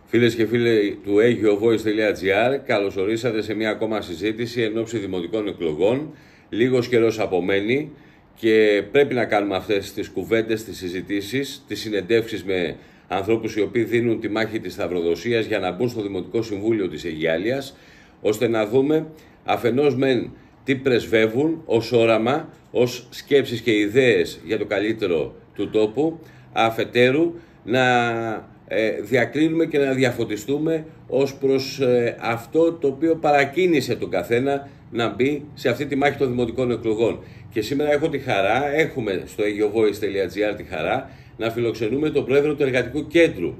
Φίλες και φίλοι του agiovoice.gr, καλώς ορίσατε σε μια ακόμα συζήτηση εν ώψη δημοτικών εκλογών. Λίγος καιρός απομένει και πρέπει να κάνουμε αυτές τις κουβέντες, τις συζητήσεις, τις συνεντεύξεις με ανθρώπους οι οποίοι δίνουν τη μάχη της σταυροδοσίας για να μπουν στο Δημοτικό Συμβούλιο της Αιγιάλειας, ώστε να δούμε αφενός μεν τι πρεσβεύουν ως όραμα, ως σκέψεις και ιδέες για το καλύτερο του τόπου, αφετέρου να διακρίνουμε και να διαφωτιστούμε ως προς αυτό το οποίο παρακίνησε τον καθένα να μπει σε αυτή τη μάχη των δημοτικών εκλογών. Και σήμερα έχουμε στο agiovoice.gr τη χαρά να φιλοξενούμε τον πρόεδρο του Εργατικού Κέντρου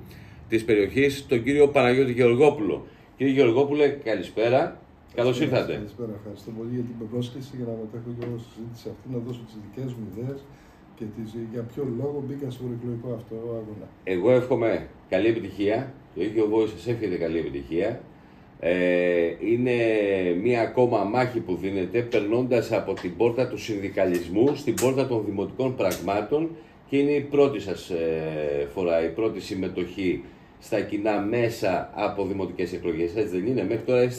της περιοχής, τον κύριο Παναγιώτη Γεωργόπουλο. Κύριε Γεωργόπουλε, καλησπέρα. Καλώς ήρθατε. Καλησπέρα. Ευχαριστώ πολύ για την πρόσκληση για να μετέχω και εγώ στη συζήτηση αυτή, να δώσω τις δικές μου ιδέες και για ποιο λόγο μπήκα στο εκλογικό αυτό αγώνα. Εγώ εύχομαι καλή επιτυχία. Το agiovoice σας εύχεται καλή επιτυχία. Είναι μία ακόμα μάχη που δίνεται περνώντας από την πόρτα του συνδικαλισμού στην πόρτα των δημοτικών πραγμάτων και είναι η πρώτη σας φορά, η πρώτη συμμετοχή στα κοινά μέσα από δημοτικές εκλογές. Έτσι δεν είναι? Μέχρι τώρα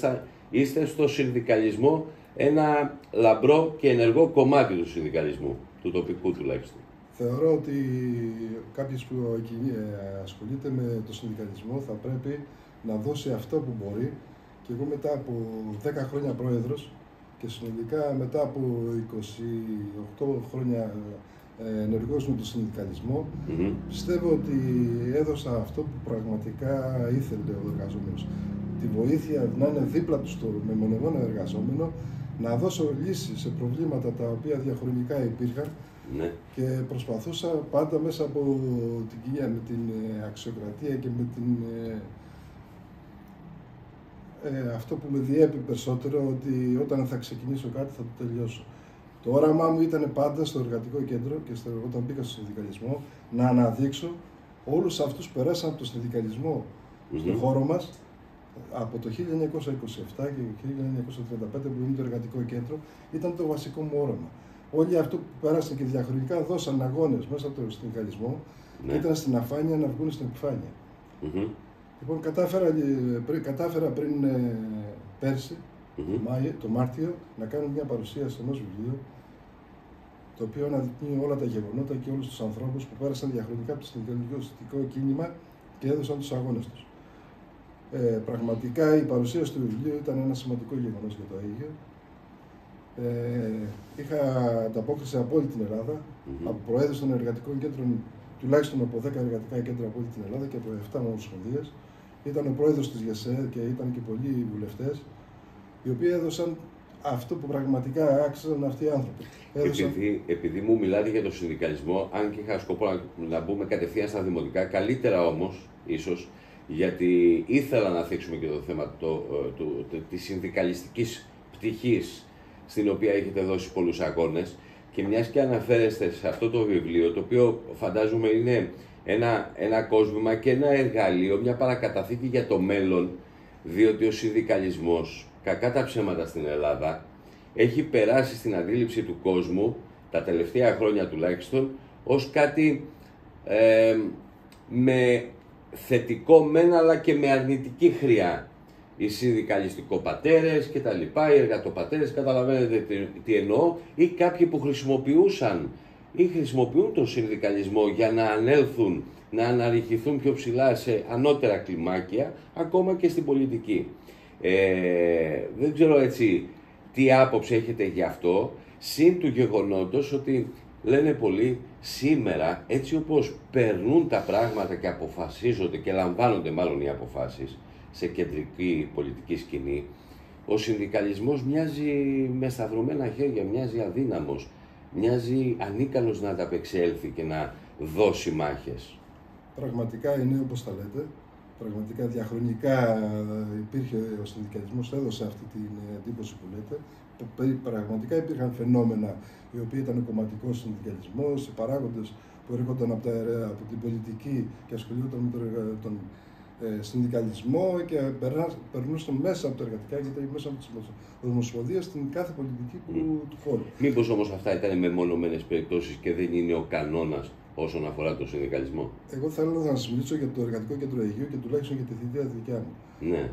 είστε στο συνδικαλισμό, ένα λαμπρό και ενεργό κομμάτι του συνδικαλισμού, του τοπικού τουλάχιστον. Θεωρώ ότι κάποιος που ασχολείται με το συνδικαλισμό θα πρέπει να δώσει αυτό που μπορεί, και εγώ μετά από 10 χρόνια πρόεδρος και συνολικά μετά από 28 χρόνια ενεργός με το συνδικαλισμό, πιστεύω ότι έδωσα αυτό που πραγματικά ήθελε ο εργαζόμενος. Τη βοήθεια να είναι δίπλα του στο μεμονωμένο εργαζόμενο, να δώσω λύσεις σε προβλήματα τα οποία διαχρονικά υπήρχαν. Ναι. Και προσπαθούσα πάντα μέσα από την κοινωνία, με την αξιοκρατία και με την, αυτό που με διέπει περισσότερο, ότι όταν θα ξεκινήσω κάτι θα το τελειώσω. Το όραμά μου ήταν πάντα στο εργατικό κέντρο και όταν μπήκα στο συνδικαλισμό να αναδείξω όλους αυτούς που περάσαν από το συνδικαλισμό στον χώρο μας από το 1927 και το 1935 που είναι το εργατικό κέντρο. Ήταν το βασικό μου όραμα. Όλοι αυτοί που πέρασαν και διαχρονικά δώσαν αγώνες μέσα από τον συνδικαλισμό, και ήταν στην αφάνεια να βγουν στην επιφάνεια. Λοιπόν, κατάφερα πριν πέρσι, το Μάρτιο, να κάνω μια παρουσίαση ενός βιβλίου, το οποίο αναδεικνύει όλα τα γεγονότα και όλους τους ανθρώπους που πέρασαν διαχρονικά από το συνδικαλιστικό κίνημα και έδωσαν τους αγώνες τους. Πραγματικά η παρουσίαση του βιβλίου ήταν ένα σημαντικό γεγονός για το Αίγιο. Είχα ανταπόκριση από όλη την Ελλάδα, από προέδρους των εργατικών κέντρων, τουλάχιστον από 10 εργατικά κέντρα από όλη την Ελλάδα και από 7 ομοσπονδίες. Ήταν ο πρόεδρος της ΓΕΣΕ και ήταν και πολλοί βουλευτές, οι οποίοι έδωσαν αυτό που πραγματικά άξιζαν αυτοί οι άνθρωποι. Επειδή μου μιλάτε για το συνδικαλισμό, αν και είχα σκοπό να μπούμε κατευθείαν στα δημοτικά, καλύτερα όμως, ίσως, γιατί ήθελα να θίξουμε και το θέμα της συνδικαλιστικής πτυχής, στην οποία έχετε δώσει πολλούς αγώνες, και μιας και αναφέρεστε σε αυτό το βιβλίο, το οποίο φαντάζομαι είναι ένα κόσμημα και ένα εργαλείο, μια παρακαταθήκη για το μέλλον, διότι ο συνδικαλισμός, κακά τα ψέματα στην Ελλάδα, έχει περάσει στην αντίληψη του κόσμου, τα τελευταία χρόνια τουλάχιστον, ως κάτι με θετικό μεν, αλλά και με αρνητική χρειά. Οι συνδικαλιστικοπατέρες και τα λοιπά, οι εργατοπατέρες, καταλαβαίνετε τι εννοώ, ή κάποιοι που χρησιμοποιούσαν ή χρησιμοποιούν τον συνδικαλισμό για να ανέλθουν, να αναρριχηθούν πιο ψηλά σε ανώτερα κλιμάκια, ακόμα και στην πολιτική. Δεν ξέρω έτσι τι άποψη έχετε γι' αυτό, συν του γεγονότος ότι λένε πολλοί σήμερα, έτσι όπως περνούν τα πράγματα και αποφασίζονται και λαμβάνονται μάλλον οι αποφάσεις σε κεντρική πολιτική σκηνή, ο συνδικαλισμός μοιάζει με σταυρωμένα χέρια, μοιάζει αδύναμος, μοιάζει ανίκανος να ανταπεξέλθει και να δώσει μάχες. Πραγματικά είναι όπως τα λέτε. Πραγματικά διαχρονικά υπήρχε ο συνδικαλισμός, έδωσε αυτή την εντύπωση που λέτε. Πραγματικά υπήρχαν φαινόμενα οι οποίοι ήταν ο κομματικός συνδικαλισμός, οι παράγοντες που έρχονταν από την πολιτική και ασχολούνταν με τον συνδικαλισμό και περνούσαν μέσα από τα εργατικά και μέσα από τις ομοσπονδίες στην κάθε πολιτική του χώρου. Μήπως όμως αυτά ήταν μεμονωμένες περιπτώσεις και δεν είναι ο κανόνας όσον αφορά το συνδικαλισμό. Εγώ θέλω να σας μιλήσω για το Εργατικό Κέντρο Αιγαίου και τουλάχιστον για τη θητεία τη δικιά μου. Ναι.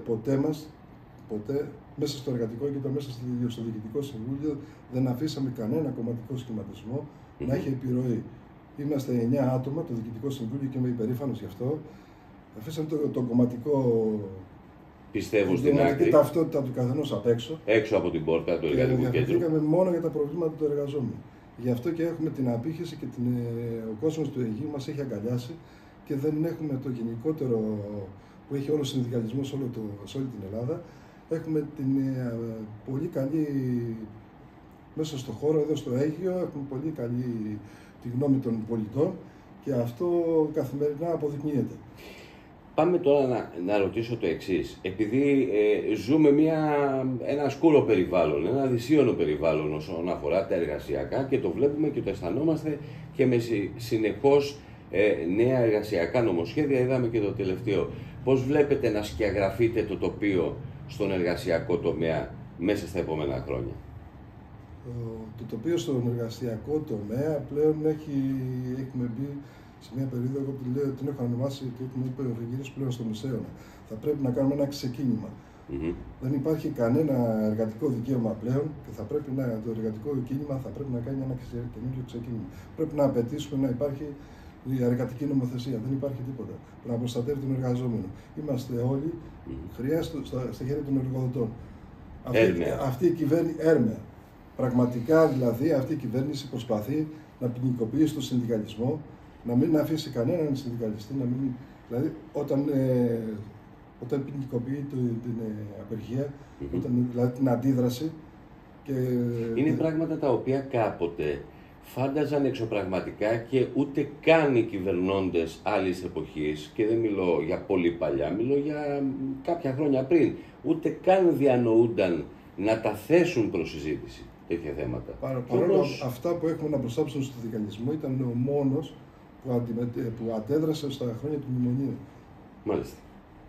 Ποτέ μέσα στο Εργατικό Κέντρο, μέσα στο Διοικητικό Συμβούλιο δεν αφήσαμε κανένα κομματικό σχηματισμό να έχει επιρροή. Είμαστε 9 άτομα, το Διοικητικό Συμβούλιο, και είμαι υπερήφανος γι' αυτό. Αφήσαμε το κομματικό. Πιστεύω στην άκρη. Ταυτότητα του καθενός απ' έξω. Έξω από την πόρτα του Εργατικού Κέντρου. Και διαφορετήκαμε μόνο για τα προβλήματα του εργαζόμενου. Γι' αυτό και έχουμε την απήχηση και ο κόσμος του Αιγαίου μας έχει αγκαλιάσει και δεν έχουμε το γενικότερο που έχει όλο ο συνδικαλισμός σε όλη την Ελλάδα. Έχουμε την πολύ καλή, μέσα στο χώρο εδώ στο Αίγυο, έχουμε πολύ καλή τη γνώμη των πολιτών και αυτό καθημερινά αποδεικνύεται. Πάμε τώρα να ρωτήσω το εξής. Επειδή ζούμε ένα σκούρο περιβάλλον, ένα δυσίωνο περιβάλλον όσον αφορά τα εργασιακά και το βλέπουμε και το αισθανόμαστε και με συνεχώς νέα εργασιακά νομοσχέδια, είδαμε και το τελευταίο. Πώς βλέπετε να σκιαγραφείτε το τοπίο στον εργασιακό τομέα μέσα στα επόμενα χρόνια? Το τοπίο στον εργασιακό τομέα πλέον έχουμε μπει σε μια περίοδο, εγώ την έχω ονομάσει και έχουμε γυρίσει πλέον στο μεσαίωνα. Θα πρέπει να κάνουμε ένα ξεκίνημα. Δεν υπάρχει κανένα εργατικό δικαίωμα πλέον και το εργατικό κίνημα θα πρέπει να κάνει ένα καινούργιο ξεκίνημα. Πρέπει να απαιτήσουμε να υπάρχει η εργατική νομοθεσία. Δεν υπάρχει τίποτα που να προστατεύει τον εργαζόμενο. Είμαστε όλοι χρειά στα χέρια των εργοδοτών. Αυτή η κυβέρνηση, έρμεα. Πραγματικά δηλαδή αυτή η κυβέρνηση προσπαθεί να ποινικοποιήσει τον συνδικαλισμό, να μην αφήσει κανέναν συνδικαλιστή, δηλαδή όταν ποινικοποιεί την απεργία, δηλαδή την αντίδραση. Είναι πράγματα τα οποία κάποτε φάνταζαν εξωπραγματικά και ούτε καν οι κυβερνώντες άλλης εποχής, και δεν μιλώ για πολύ παλιά, μιλώ για κάποια χρόνια πριν, ούτε καν διανοούνταν να τα θέσουν προς συζήτηση τέτοια θέματα. Παρόλο αυτά που έχουμε να προστάψουμε στο συνδικαλισμό ήταν ο μόνος που αντέδρασε στα χρόνια του μνημονίου. Μάλιστα.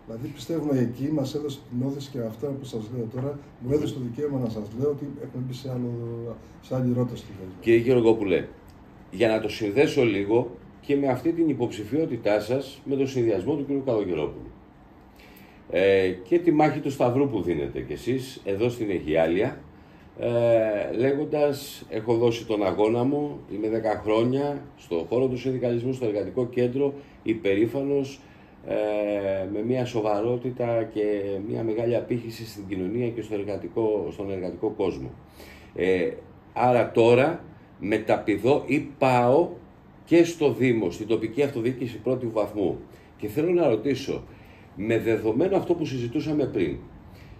Δηλαδή πιστεύουμε εκεί μας έδωσε την όθηση, και αυτά που σας λέω τώρα μου έδωσε το δικαίωμα να σας λέω ότι έχουμε μπει σε άλλη ρότα στο χέρι. Κύριε Γεωργόπουλε, για να το συνδέσω λίγο και με αυτή την υποψηφιότητά σας με τον συνδυασμό του κ. Καλογερόπουλου και τη μάχη του Σταυρού που δίνετε κι εσείς εδώ στην Αιγιάλια, λέγοντας, έχω δώσει τον αγώνα μου, είμαι 10 χρόνια στον χώρο του συνδικαλισμού, στο Εργατικό Κέντρο, υπερήφανος, με μια σοβαρότητα και μια μεγάλη απήχηση στην κοινωνία και στον εργατικό κόσμο. Άρα τώρα μεταπηδώ ή πάω και στο Δήμο, στην τοπική αυτοδιοίκηση πρώτου βαθμού. Και θέλω να ρωτήσω, με δεδομένο αυτό που συζητούσαμε πριν,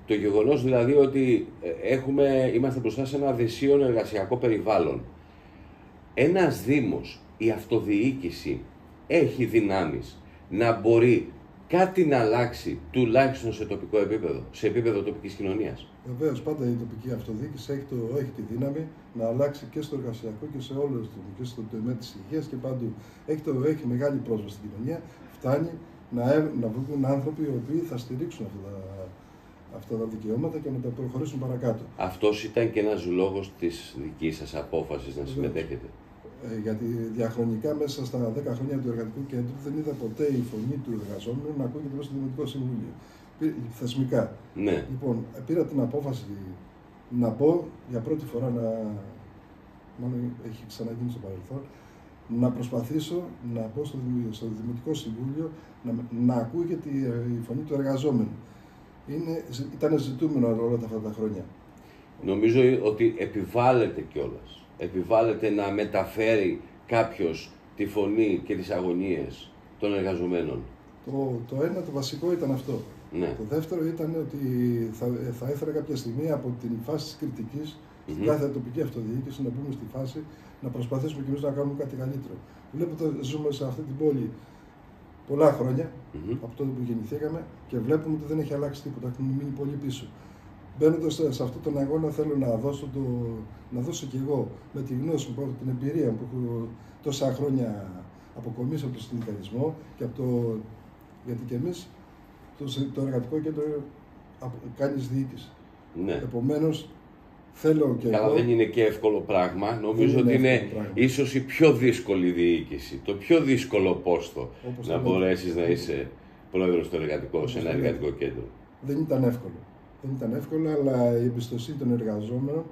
το γεγονός δηλαδή ότι είμαστε μπροστά σε ένα δυσίωνο εργασιακό περιβάλλον, ένας Δήμος, η αυτοδιοίκηση έχει δυνάμεις να μπορεί κάτι να αλλάξει, τουλάχιστον σε τοπικό επίπεδο, σε επίπεδο τοπικής κοινωνίας? Βεβαίως, πάντα η τοπική αυτοδιοίκηση έχει τη δύναμη να αλλάξει και στο εργασιακό και σε όλους και στο τομέα της υγείας και παντού. Έχει μεγάλη πρόσβαση στην κοινωνία. Φτάνει να βγουν άνθρωποι οι οποίοι θα στηρίξουν αυτά τα δικαιώματα και να τα προχωρήσουν παρακάτω. Αυτός ήταν και ένας λόγος της δικής σας απόφασης να συμμετέχετε? Γιατί διαχρονικά μέσα στα 10 χρόνια του Εργατικού Κέντρου δεν είδα ποτέ η φωνή του εργαζόμενου να ακούγεται μέσα στο Δημοτικό Συμβούλιο. Θεσμικά. Ναι. Λοιπόν, πήρα την απόφαση να πω για πρώτη φορά, μάλλον έχει ξαναγίνει στο παρελθόν, να προσπαθήσω να πω στο Δημοτικό Συμβούλιο να ακούγεται η φωνή του εργαζόμενου. Ήταν ζητούμενο όλα αυτά τα χρόνια. Νομίζω ότι επιβάλλεται κιόλας. Επιβάλλεται να μεταφέρει κάποιος τη φωνή και τις αγωνίες των εργαζομένων. Το ένα, το βασικό ήταν αυτό. Ναι. Το δεύτερο ήταν ότι θα έφερα κάποια στιγμή από την φάση της κριτικής στην κάθε τοπική αυτοδιοίκηση να μπούμε στη φάση να προσπαθήσουμε κι εμείς να κάνουμε κάτι καλύτερο. Βλέπετε, ζούμε σε αυτή την πόλη πολλά χρόνια, από τότε που γεννηθήκαμε, και βλέπουμε ότι δεν έχει αλλάξει τίποτα. Έχουμε μείνει πολύ πίσω. Μπαίνοντας σε αυτόν τον αγώνα, θέλω να δώσω κι εγώ με τη γνώση μου, την εμπειρία που έχω τόσα χρόνια αποκομίσει από τον συνδικαλισμό και γιατί και εμείς το Εργατικό Κέντρο κάνει διοίκηση. Ναι. Επομένως, Θέλω και καλά, εγώ. δεν είναι και εύκολο πράγμα. Νομίζω ότι είναι ίσως η πιο δύσκολη διοίκηση, το πιο δύσκολο πόστο να μπορέσεις να είσαι πρόεδρος στο εργατικό, σε ένα εργατικό κέντρο. Δεν ήταν εύκολο. Δεν ήταν εύκολο, αλλά η εμπιστοσύνη των εργαζόμενων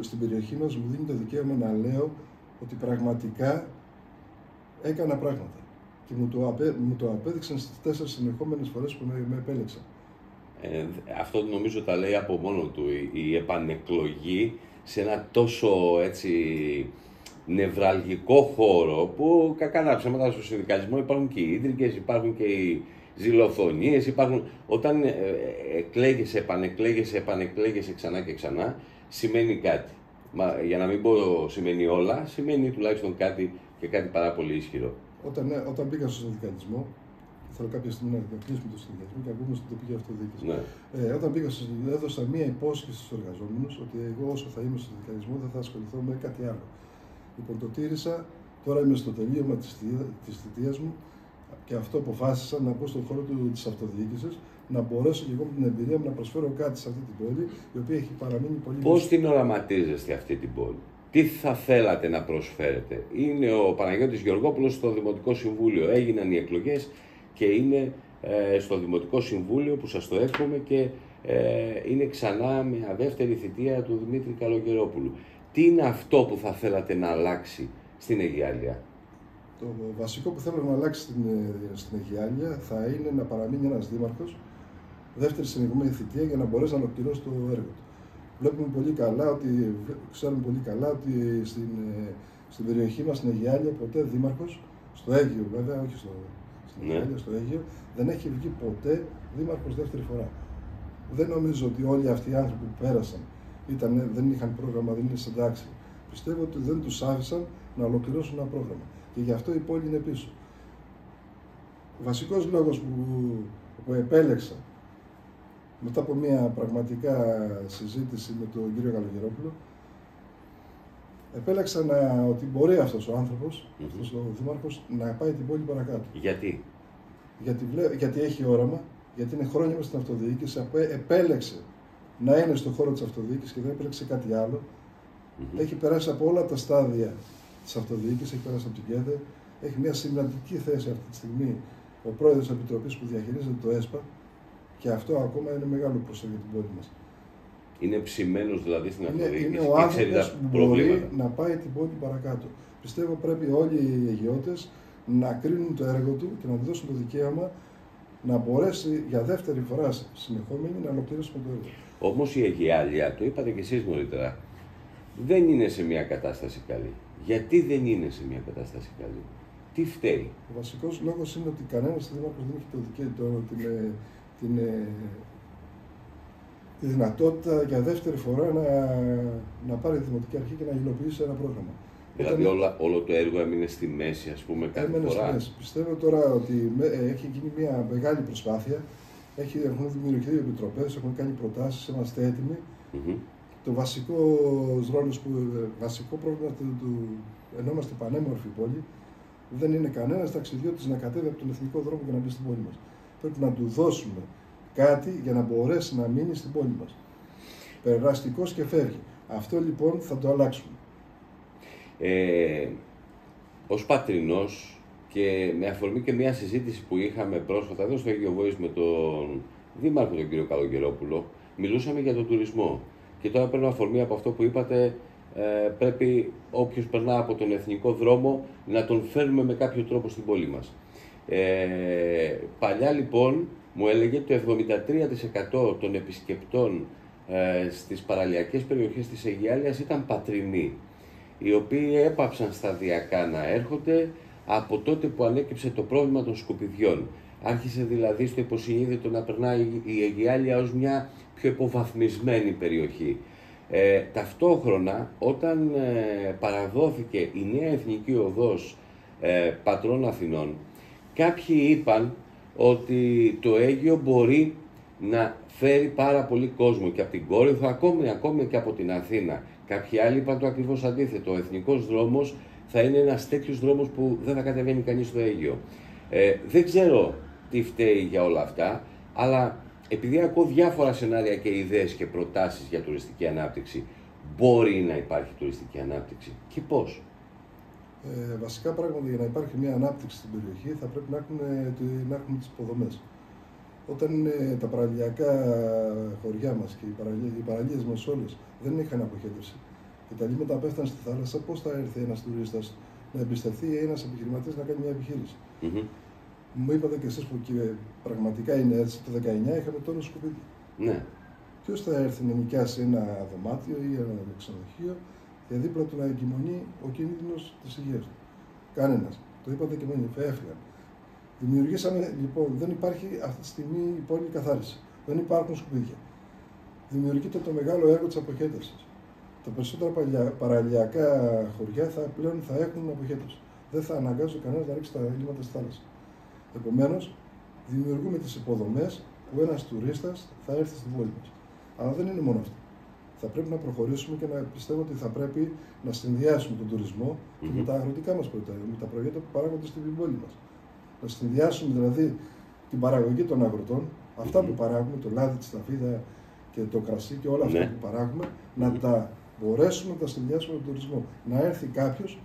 στην περιοχή μας μου δίνει το δικαίωμα να λέω ότι πραγματικά έκανα πράγματα. Και μου το απέδειξαν στις 4 συνεχόμενες φορές που με επέλεξαν. Αυτό νομίζω τα λέει από μόνο του. Η επανεκλογή σε ένα τόσο έτσι νευραλγικό χώρο που κακά τα ψέματα στο συνδικαλισμό υπάρχουν και οι ίντρικες, υπάρχουν και οι ζηλοφωνίες, υπάρχουν. Όταν επανεκλέγεσαι ξανά και ξανά, σημαίνει κάτι. Για να μην πω σημαίνει όλα, σημαίνει τουλάχιστον κάτι και κάτι πάρα πολύ ισχυρό. Όταν μπήκα στο συνδικαλισμό, θέλω κάποια στιγμή να κλείσουμε το συνδικαλισμό και να μπούμε στην τοπική αυτοδιοίκηση. Ναι. Όταν μπήκα στο συνδικαλισμό, έδωσα μία υπόσχεση στους εργαζόμενους ότι εγώ όσο θα είμαι στο συνδικαλισμό δεν θα ασχοληθώ με κάτι άλλο. Λοιπόν, το τήρησα, τώρα είμαι στο τελείωμα της θητείας μου και αυτό αποφάσισα να μπω στον χώρο της αυτοδιοίκησης, να μπορέσω και εγώ με την εμπειρία μου να προσφέρω κάτι σε αυτή την πόλη, η οποία έχει παραμείνει πολύ. Πώς την οραματίζεστε αυτή την πόλη? Τι θα θέλατε να προσφέρετε? Είναι ο Παναγιώτης Γεωργόπουλος στο Δημοτικό Συμβούλιο. Έγιναν οι εκλογές και είναι στο Δημοτικό Συμβούλιο που σας το εύχομαι και είναι ξανά μια δεύτερη θητεία του Δημήτρη Καλογερόπουλου. Τι είναι αυτό που θα θέλατε να αλλάξει στην Αιγιάλεια? Το βασικό που θέλω να αλλάξει στην Αιγιάλεια θα είναι να παραμείνει ένας δήμαρχος δεύτερη συνεχόμενη θητεία για να μπορέσει να ολοκληρώσει το έργο του. Ξέρουμε πολύ καλά ότι στην περιοχή μας, στην Αιγιάλεια, ποτέ δήμαρχος, στο Αίγυο βέβαια, όχι στην Αιγιάλεια, στο Αίγυο, δεν έχει βγει ποτέ δήμαρχος δεύτερη φορά. Δεν νομίζω ότι όλοι αυτοί οι άνθρωποι που πέρασαν δεν είχαν πρόγραμμα, δεν είναι συντάξει. Πιστεύω ότι δεν τους άφησαν να ολοκληρώσουν ένα πρόγραμμα. Και γι' αυτό η πόλη είναι πίσω. Ο βασικός λόγος που επέλεξα μετά από μια πραγματικά συζήτηση με τον κύριο Καλογερόπουλο, επέλεξα ότι μπορεί αυτός ο άνθρωπος, αυτός ο δήμαρχος, να πάει την πόλη παρακάτω. Γιατί? Γιατί έχει όραμα, γιατί είναι χρόνια μες στην αυτοδιοίκηση, επέλεξε να είναι στον χώρο της αυτοδιοίκησης και δεν επέλεξε κάτι άλλο. Έχει περάσει από όλα τα στάδια της αυτοδιοίκησης, έχει περάσει από την ΚΕΔΕ, έχει μια σημαντική θέση αυτή τη στιγμή ο πρόεδρος της Επιτροπής που διαχειρίζεται το ΕΣΠΑ. Και αυτό ακόμα είναι μεγάλο προσοχή για την πόλη μας. Είναι ψημένος δηλαδή στην αυτοδιοίκηση. Είναι ο άνθρωπος που μπορεί να πάει την πόλη παρακάτω. Πιστεύω πρέπει όλοι οι αιγιώτες να κρίνουν το έργο του και να του δώσουν το δικαίωμα να μπορέσει για δεύτερη φορά συνεχόμενη να ολοκληρώσουμε το έργο. Όμως η Αιγιάλεια, το είπατε και εσείς νωρίτερα, δεν είναι σε μια κατάσταση καλή. Γιατί δεν είναι σε μια κατάσταση καλή? Τι φταίει? Ο βασικός λόγος είναι ότι κανένας δήμαρχος δεν έχει το δικαίωμα τη δυνατότητα για δεύτερη φορά να πάρει τη Δημοτική Αρχή και να υλοποιήσει ένα πρόγραμμα. Δηλαδή όλο το έργο έμεινε στη μέση, ας πούμε, κάθε φορά. Στη μέση. Πιστεύω τώρα ότι έχει γίνει μια μεγάλη προσπάθεια. Έχουν δημιουργηθεί επιτροπές, έχουν κάνει προτάσεις, είμαστε έτοιμοι. Το βασικό πρόβλημα ενώ είμαστε πανέμορφη πόλη, δεν είναι κανένας ταξιδιώτης να κατέβει από τον εθνικό δρόμο και να μπει στην πόλη μας. Πρέπει να του δώσουμε κάτι για να μπορέσει να μείνει στην πόλη μας. Περαστικός και φεύγει. Αυτό λοιπόν θα το αλλάξουμε. Ως πατρινός και με αφορμή και μια συζήτηση που είχαμε πρόσφατα εδώ στο Αίγυο Voice με τον Δήμαρχο τον κύριο Καλογερόπουλο, μιλούσαμε για τον τουρισμό. Και τώρα παίρνω αφορμή από αυτό που είπατε, πρέπει όποιος περνά από τον εθνικό δρόμο να τον φέρνουμε με κάποιο τρόπο στην πόλη μας. Παλιά λοιπόν μου έλεγε το 73% των επισκεπτών στις παραλιακές περιοχές της Αιγιάλειας ήταν πατρινοί, οι οποίοι έπαψαν σταδιακά να έρχονται από τότε που ανέκυψε το πρόβλημα των σκουπιδιών. Άρχισε δηλαδή στο υποσυνείδητο να περνάει η Αιγιάλεια ως μια πιο υποβαθμισμένη περιοχή. Ταυτόχρονα, όταν παραδόθηκε η νέα εθνική οδός Πατρών Αθηνών, κάποιοι είπαν ότι το Αίγυο μπορεί να φέρει πάρα πολύ κόσμο και από την Κόρινθο, ακόμη και από την Αθήνα. Κάποιοι άλλοι είπαν το ακριβώς αντίθετο. Ο εθνικός δρόμος θα είναι ένας τέτοιος δρόμος που δεν θα κατεβαίνει κανείς στο Αίγυο. Δεν ξέρω τι φταίει για όλα αυτά, αλλά επειδή ακούω διάφορα σενάρια και ιδέες και προτάσεις για τουριστική ανάπτυξη, μπορεί να υπάρχει τουριστική ανάπτυξη και πώς? Βασικά πράγματα για να υπάρχει μια ανάπτυξη στην περιοχή θα πρέπει να έχουμε τις υποδομές. Όταν τα παραλιακά χωριά μας και οι παραλίες μας όλες δεν είχαν αποχέτευση και τα λίμματα πέφτανε στη θάλασσα, πώς θα έρθει ένας τουρίστας να εμπιστευτεί ένας επιχειρηματίας να κάνει μια επιχείρηση? Μου είπατε και εσείς που και πραγματικά είναι έτσι, το 19 είχαμε τώρα σκουπίδια. Ναι. Ποιος θα έρθει να νοικιάσει ένα δωμάτιο ή ένα ξενοδοχείο και δίπλα του να εγκυμονεί ο κίνδυνος της υγείας του? Κανένας. Το είπατε και μόνοι, έφυγαν. Δημιουργήσαμε, λοιπόν, δεν υπάρχει αυτή τη στιγμή η πόλη καθάριση. Δεν υπάρχουν σκουπίδια. Δημιουργείται το μεγάλο έργο της αποχέτευσης. Τα περισσότερα παραλιακά χωριά πλέον θα έχουν αποχέτευση. Δεν θα αναγκάζει κανένας να ρίξει τα λίμματα στη θάλασσα. Επομένως, δημιουργούμε τις υποδομές που ένας τουρίστας θα έρθει στην πόλη μας. Αλλά δεν είναι μόνο αυτό. Θα πρέπει να προχωρήσουμε και να πιστεύω ότι θα πρέπει να συνδυάσουμε τον τουρισμό και με τα αγροτικά μας προϊόντα, με τα προϊόντα που παράγονται στην πόλη μας. Να συνδυάσουμε δηλαδή την παραγωγή των αγροτών, αυτά που παράγουμε, το λάδι, τη σταφίδα και το κρασί και όλα αυτά που παράγουμε, να τα μπορέσουμε να τα συνδυάσουμε με τον τουρισμό. Να έρθει κάποιος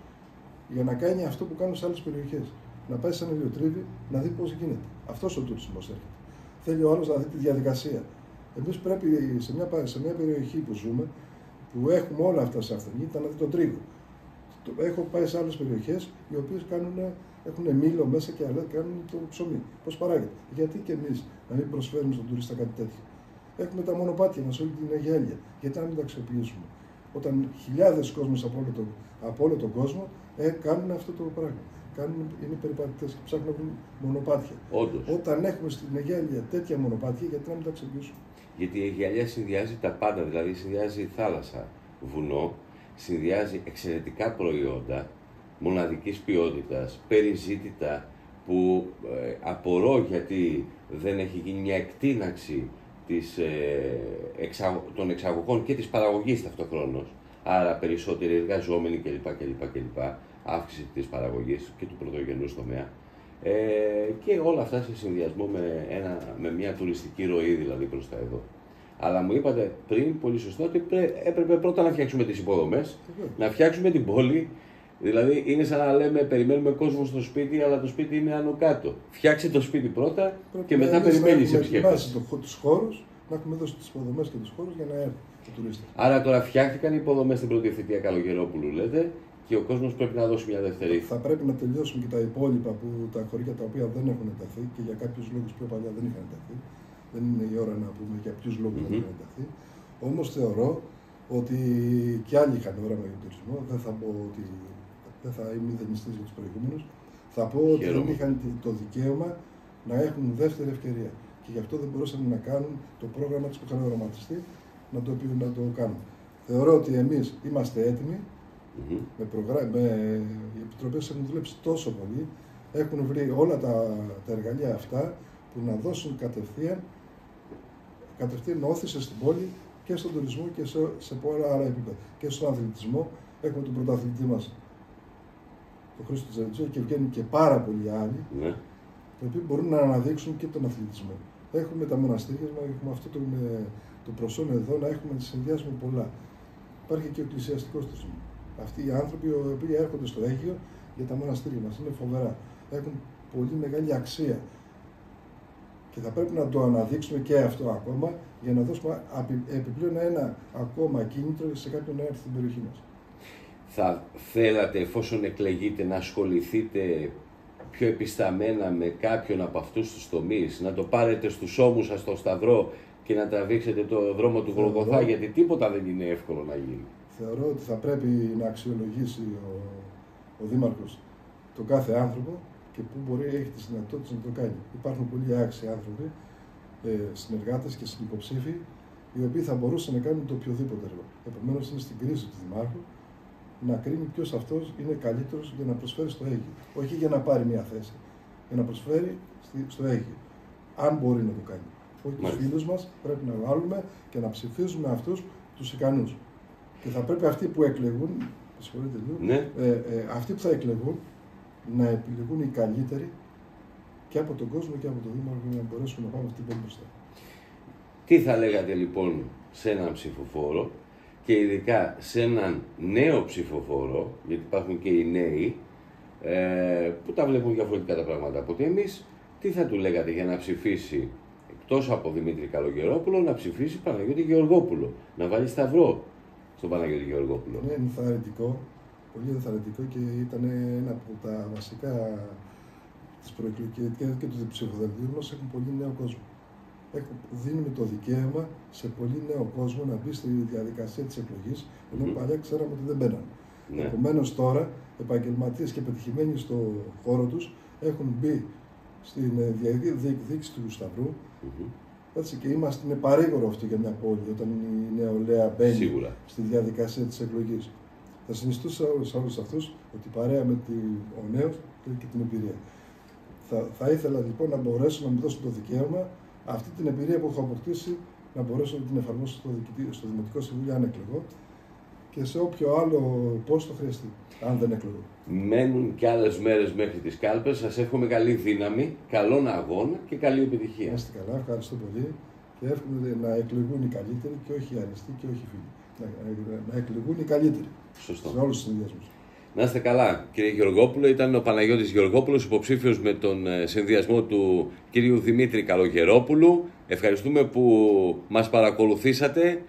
για να κάνει αυτό που κάνουν σε άλλες περιοχές. Να πάει σε ένα ηλιοτρίβι να δει πώς γίνεται. Αυτός ο τουρισμός έρχεται. Θέλει ο άλλος να δει τη διαδικασία. Εμείς πρέπει σε μια περιοχή που ζούμε, που έχουμε όλα αυτά σε αυτονύχτα, να δει τον τρίγο. Έχω πάει σε άλλες περιοχές οι οποίες έχουν μήλο μέσα και άλλα κάνουν το ψωμί. Πώς παράγεται? Γιατί και εμείς να μην προσφέρουμε στον τουρίστα κάτι τέτοιο? Έχουμε τα μονοπάτια μας, όλη την Αιγέλια. Γιατί να μην τα αξιοποιήσουμε? Όταν χιλιάδες κόσμος από όλο τον κόσμο κάνουν αυτό το πράγμα. Είναι περιπατητές και ψάχνουν να βρουν μονοπάτια. Όντως. Όταν έχουμε στην Αιγέλια τέτοια μονοπάτια, γιατί να μην τα αξιοποιήσουμε? Γιατί η Αιγέλια συνδυάζει τα πάντα, δηλαδή συνδυάζει θάλασσα, βουνό, συνδυάζει εξαιρετικά προϊόντα μοναδικής ποιότητας, περιζήτητα, που απορώ γιατί δεν έχει γίνει μια εκτείναξη των εξαγωγών και της παραγωγής ταυτοχρόνως, άρα περισσότεροι εργαζόμενοι κλπ. Αύξηση της παραγωγής και του πρωτογενούς τομέα. Και όλα αυτά σε συνδυασμό με μια τουριστική ροή δηλαδή προς τα εδώ. Αλλά μου είπατε πριν, πολύ σωστό, ότι έπρεπε πρώτα να φτιάξουμε τις υποδομές, να φτιάξουμε την πόλη. Δηλαδή είναι σαν να λέμε περιμένουμε κόσμο στο σπίτι, αλλά το σπίτι είναι άνω κάτω. Φτιάξε το σπίτι πρώτα και μετά περιμένεις επισκέπτες. Να έχουμε τους χώρους, να έχουμε δώσει τις υποδομές και τους χώρους για να έρθει ο τουρίστας. Άρα τώρα φτιάχτηκαν οι υποδομές στην πρώτη θητεία Καλογερόπουλου, λέτε, και ο κόσμος πρέπει να δώσει μια δεύτερη. Θα πρέπει να τελειώσουμε και τα υπόλοιπα τα χωριά τα οποία δεν έχουν ενταθεί και για κάποιους λόγους πιο παλιά δεν είχαν ενταθεί. Δεν είναι η ώρα να πούμε για ποιους λόγους δεν είχαν ενταθεί. Όμως θεωρώ ότι κι άλλοι είχαν όραμα για τον τουρισμό. Δεν θα πω ότι δεν θα είμαι μηδενιστής για τους προηγούμενους. Θα πω ότι δεν είχαν το δικαίωμα να έχουν δεύτερη ευκαιρία. Και γι' αυτό δεν μπορούσαν να κάνουν το πρόγραμμα της που είχαν οραματιστεί να το κάνουν. Θεωρώ ότι εμείς είμαστε έτοιμοι. Οι επιτροπές έχουν δουλέψει τόσο πολύ, έχουν βρει όλα τα εργαλεία αυτά που να δώσουν κατευθείαν όθηση στην πόλη και στον τουρισμό και σε πολλά άλλα επίπεδα. Και στον αθλητισμό έχουμε τον πρωταθλητή μας, τον Χρήστο Τζερτζό, και βγαίνουν και πάρα πολλοί άλλοι, οι οποίοι μπορούν να αναδείξουν και τον αθλητισμό. Έχουμε τα μοναστήρια, έχουμε αυτό το προσόν εδώ, να έχουμε συνδυάσουμε πολλά. Υπάρχει και ο εκκλησιαστικός τουρισμός. Αυτοί οι άνθρωποι οι οποίοι έρχονται στο Αίγυο για τα μοναστήρια μας είναι φοβερά. Έχουν πολύ μεγάλη αξία. Και θα πρέπει να το αναδείξουμε και αυτό ακόμα για να δώσουμε επιπλέον ένα ακόμα κίνητρο σε κάποιον να έρθει στην περιοχή μας. Θα θέλατε, εφόσον εκλεγείτε, να ασχοληθείτε πιο επισταμένα με κάποιον από αυτούς τους τομείς, να το πάρετε στους ώμους σας στο Σταυρό και να τραβήξετε το δρόμο του Γολγοθά, γιατί τίποτα δεν είναι εύκολο να γίνει. Θεωρώ ότι θα πρέπει να αξιολογήσει ο Δήμαρχος τον κάθε άνθρωπο και πού μπορεί έχει τις δυνατότητες να το κάνει. Υπάρχουν πολλοί άξιοι άνθρωποι, συνεργάτες και συνυποψήφοι, οι οποίοι θα μπορούσαν να κάνουν το οποιοδήποτε έργο. Επομένως, είναι στην κρίση του Δημάρχου να κρίνει ποιος αυτός είναι καλύτερος για να προσφέρει στο Αίγυο. Όχι για να πάρει μια θέση, για να προσφέρει στο Αίγυο. Αν μπορεί να το κάνει. Όχι τους φίλους μας, πρέπει να βάλουμε και να ψηφίζουμε αυτούς τους ικανούς. Και θα πρέπει αυτοί που εκλεγούν, αυτοί που θα εκλεγούν, να επιλεγούν οι καλύτεροι και από τον κόσμο και από τον Δήμαρχο για να μπορέσουμε να πάμε αυτή την πόλη μπροστά. Τι θα λέγατε λοιπόν σε έναν ψηφοφόρο και ειδικά σε έναν νέο ψηφοφόρο, γιατί υπάρχουν και οι νέοι, που τα βλέπουν διαφορετικά τα πράγματα από ότι εμείς, τι θα του λέγατε για να ψηφίσει, εκτός από Δημήτρη Καλογερόπουλο, να ψηφίσει Παναγιώτη Γεωργόπουλο, να βάλει σταυρό στον Παναγιώτη Γεωργόπουλο? Είναι ενθαρρυντικό, πολύ ενθαρρυντικό, και ήταν ένα από τα βασικά της προεκλογικής και του ψηφοδελτίου μας. Έχουν πολύ νέο κόσμο. Δίνουμε το δικαίωμα σε πολύ νέο κόσμο να μπει στη διαδικασία της εκλογής, ενώ παλιά ξέραμε ότι δεν μπαίνανε. Ναι. Επομένως τώρα, επαγγελματίες και πετυχημένοι στο χώρο τους έχουν μπει στην διεκδίκηση του Σταυρού. Έτσι, και είναι παρήγορο αυτό για μια πόλη, όταν η νεολαία μπαίνει στη διαδικασία της εκλογής. Θα συνιστούσα σε όλους αυτούς ότι παρέα με ο νέος και την εμπειρία. Θα ήθελα λοιπόν να μπορέσω να μου δώσω το δικαίωμα αυτή την εμπειρία που έχω αποκτήσει να μπορέσω να την εφαρμόσω στο Δημοτικό Συμβούλιο, αν εκλεγώ, και σε όποιο άλλο πόστο χρειαστεί, αν δεν εκλεγώ. Μένουν και άλλες μέρες μέχρι τις κάλπες. Σας εύχομαι καλή δύναμη, καλόν αγώνα και καλή επιτυχία. Να είστε καλά, ευχαριστώ πολύ, και εύχομαι να εκλεγούν οι καλύτεροι και όχι οι αριστοί και όχι οι φίλοι. Να εκλεγούν οι καλύτεροι. Σωστό. Σε όλους τους συνδυασμούς. Να είστε καλά, κύριε Γεωργόπουλο. Ήταν ο Παναγιώτης Γεωργόπουλος, υποψήφιος με τον συνδυασμό του κυρίου Δημήτρη Καλογερόπουλου. Ευχαριστούμε που μας παρακολουθήσατε.